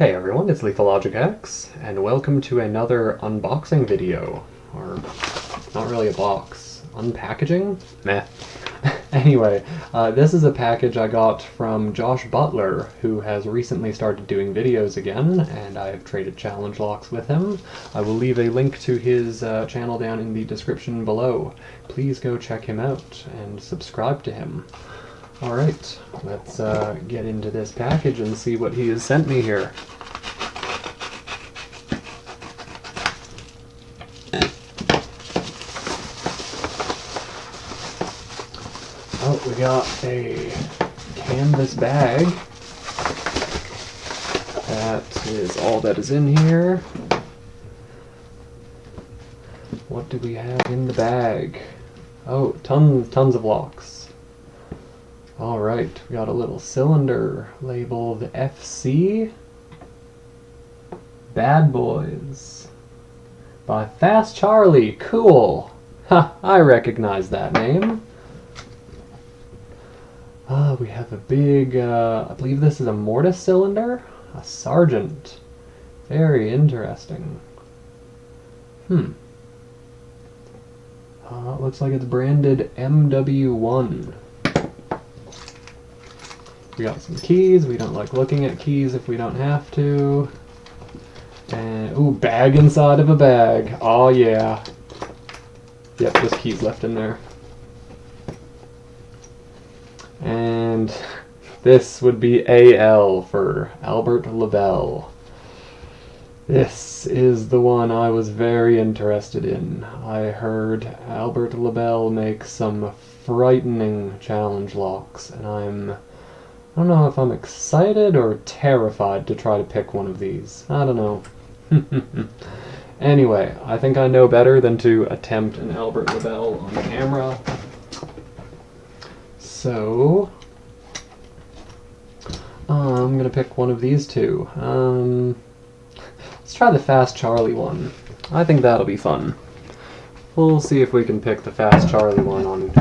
Hey everyone, it's LethalLogicX, and welcome to another unboxing video. Or, not really a box. Unpackaging? Meh. Anyway, this is a package I got from Josh Butler, who has recently started doing videos again, and I have traded challenge locks with him. I will leave a link to his channel down in the description below. Please go check him out and subscribe to him. Alright, let's get into this package and see what he has sent me here. Oh, we got a canvas bag. That is all that is in here. What do we have in the bag? Oh, tons of locks. Alright, we got a little cylinder labeled FC. Bad Boys by Fast Charlie. Cool. Ha, I recognize that name. We have a big, I believe this is a mortise cylinder. A Sergeant. Very interesting. Looks like it's branded MW1. We got some keys. We don't like looking at keys if we don't have to. And, ooh, bag inside of a bag. Oh yeah. Yep, there's keys left in there. And this would be AL for Albert Lebel. This is the one I was very interested in. I heard Albert Lebel make some frightening challenge locks, and I don't know if I'm excited or terrified to try to pick one of these. I don't know. Anyway, I think I know better than to attempt an Albert Lebel on camera. So, I'm gonna pick one of these two. Let's try the Fast Charlie one. I think that'll be fun. We'll see if we can pick the Fast Charlie one on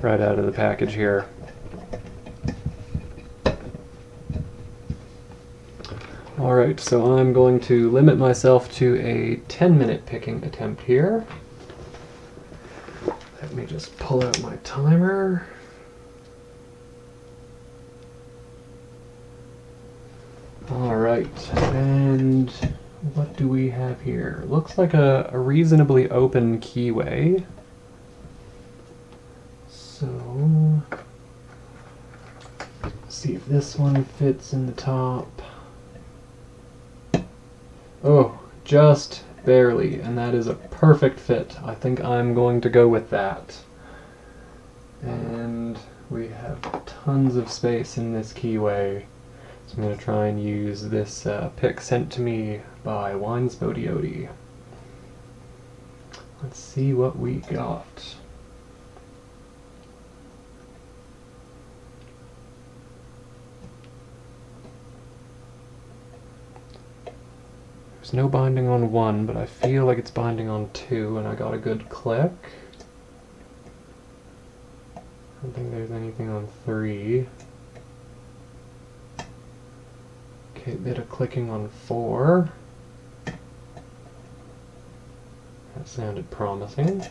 right out of the package here. Alright, so I'm going to limit myself to a 10-minute picking attempt here. Let me just pull out my timer. Alright, and what do we have here? Looks like a reasonably open keyway. So, let's see if this one fits in the top. Oh, just barely, and that is a perfect fit. I think I'm going to go with that. And we have tons of space in this keyway. So I'm going to try and use this pick sent to me by Winesbodioti. Let's see what we got. There's no binding on 1, but I feel like it's binding on 2, and I got a good click. I don't think there's anything on 3. Okay, bit of clicking on 4. That sounded promising.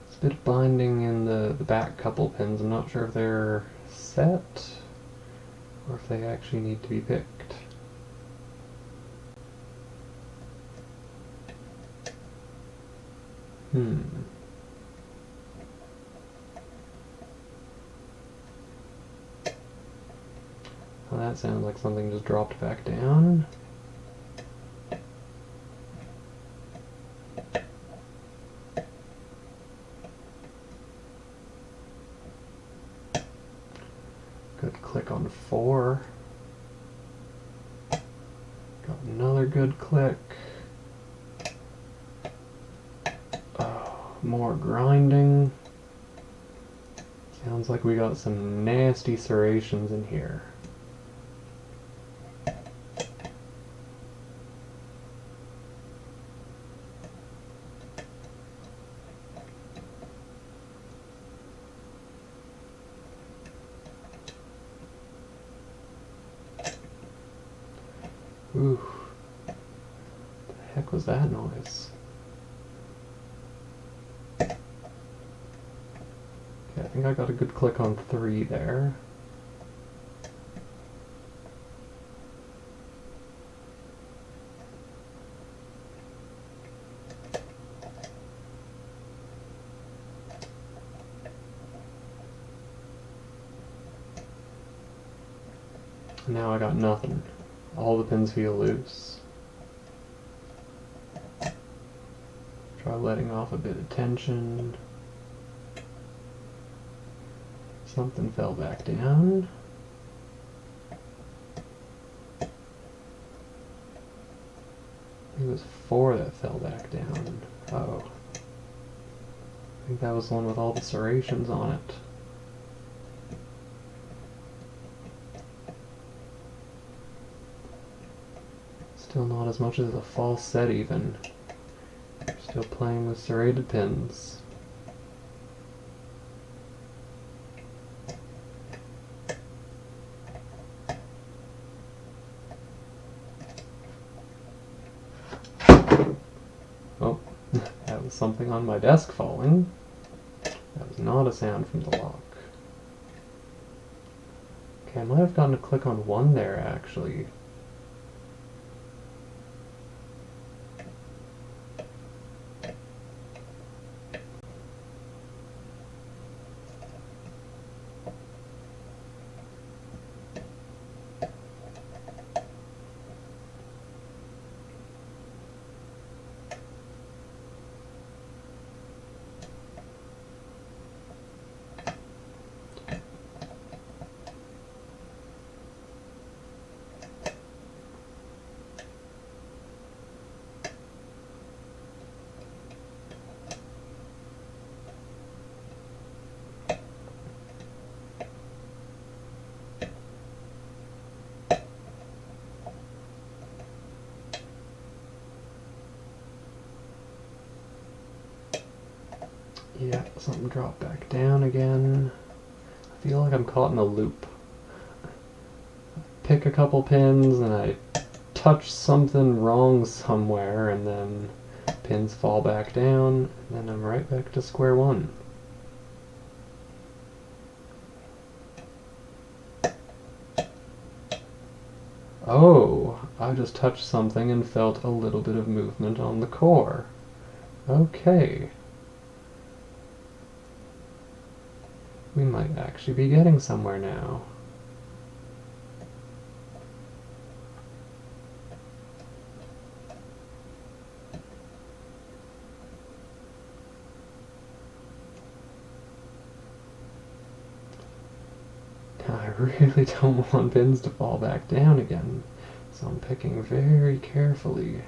It's a bit of binding in the back couple pins. I'm not sure if they're set or if they actually need to be picked. Well, that sounds like something just dropped back down. Good click on 4. Got another good click. more grinding. Sounds like we got some nasty serrations in here. Ooh. What the heck was that noise? Okay, I think I got a good click on 3 there. Now I got nothing. All the pins feel loose. Try letting off a bit of tension. Something fell back down. It was 4 that fell back down. Uh-oh. I think that was the one with all the serrations on it. Still not as much as a false set even. Still playing with serrated pins. Oh, that was something on my desk falling. That was not a sound from the lock. Okay, I might have gotten a click on 1 there actually. Yeah, something dropped back down again. I feel like I'm caught in a loop. Pick a couple pins and I touch something wrong somewhere and then pins fall back down and then I'm right back to square one. Oh, I just touched something and felt a little bit of movement on the core. Okay. We might actually be getting somewhere now. I really don't want pins to fall back down again, so I'm picking very carefully.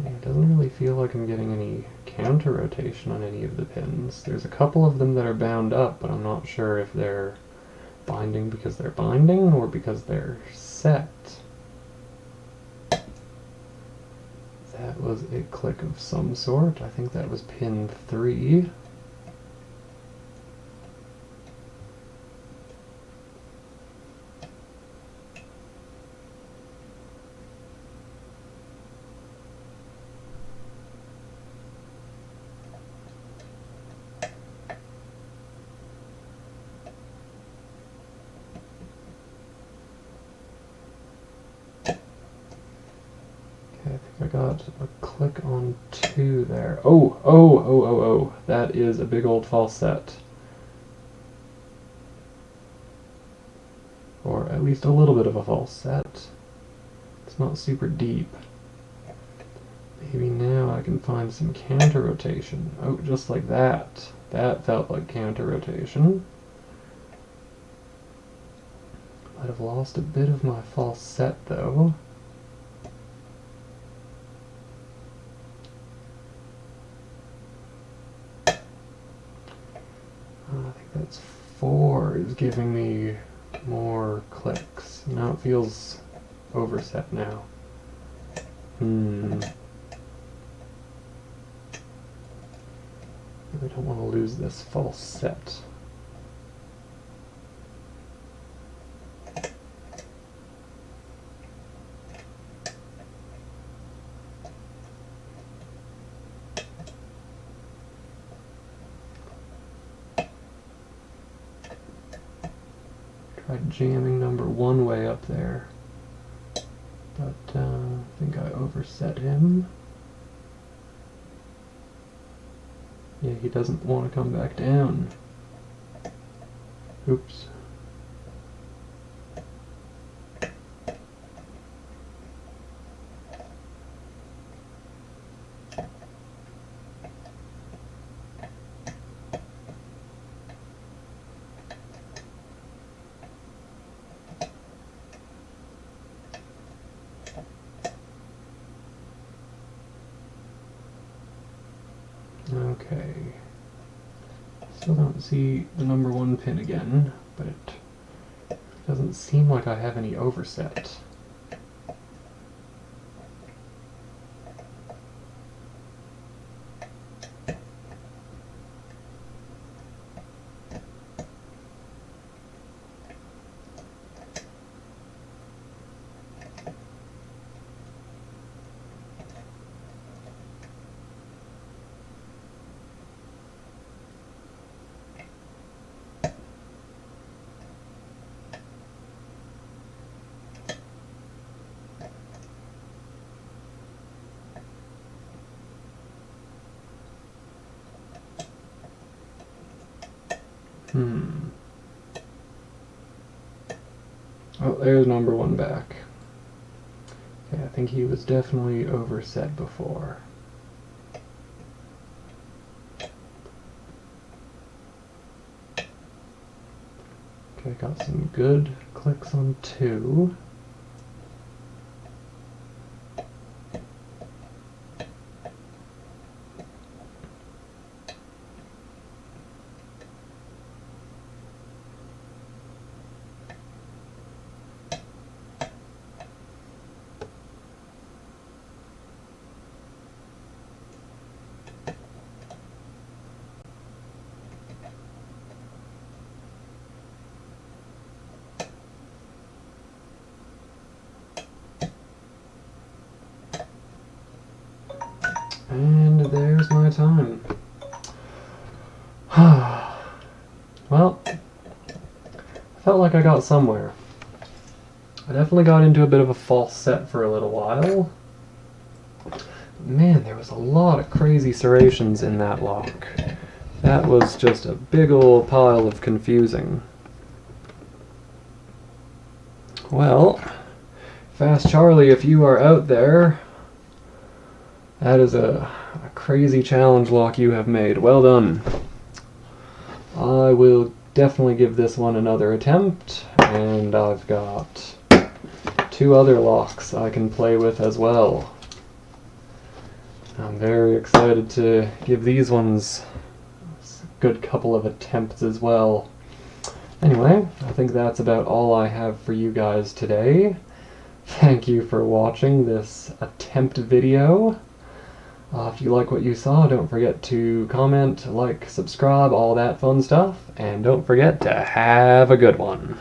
It doesn't really feel like I'm getting any counter rotation on any of the pins. There's a couple of them that are bound up, but I'm not sure if they're binding because they're binding or because they're set. That was a click of some sort. I think that was pin 3. I got a click on 2 there. Oh, that is a big old false set. for at least a little bit of a false set. It's not super deep. Maybe now I can find some counter rotation. Oh, just like that. That felt like counter rotation. Might have lost a bit of my false set though. I think that's 4 is giving me more clicks. Now it feels overset now. I don't want to lose this false set. Tried jamming number 1 way up there, but I think I overset him. Yeah, he doesn't want to come back down. Oops. Okay. Still don't see the number 1 pin again, but it doesn't seem like I have any overset. Oh, there's number 1 back. Okay, I think he was definitely overset before. Okay, got some good clicks on 2. And there's my time. Well, I felt like I got somewhere. I definitely got into a bit of a false set for a little while. Man, there was a lot of crazy serrations in that lock. That was just a big old pile of confusing. Well, Fast Charlie, if you are out there, that is a crazy challenge lock you have made. Well done. I will definitely give this one another attempt, and I've got 2 other locks I can play with as well. I'm very excited to give these ones a good couple of attempts as well. Anyway, I think that's about all I have for you guys today. Thank you for watching this attempt video. If you like what you saw, don't forget to comment, like, subscribe, all that fun stuff, and don't forget to have a good one.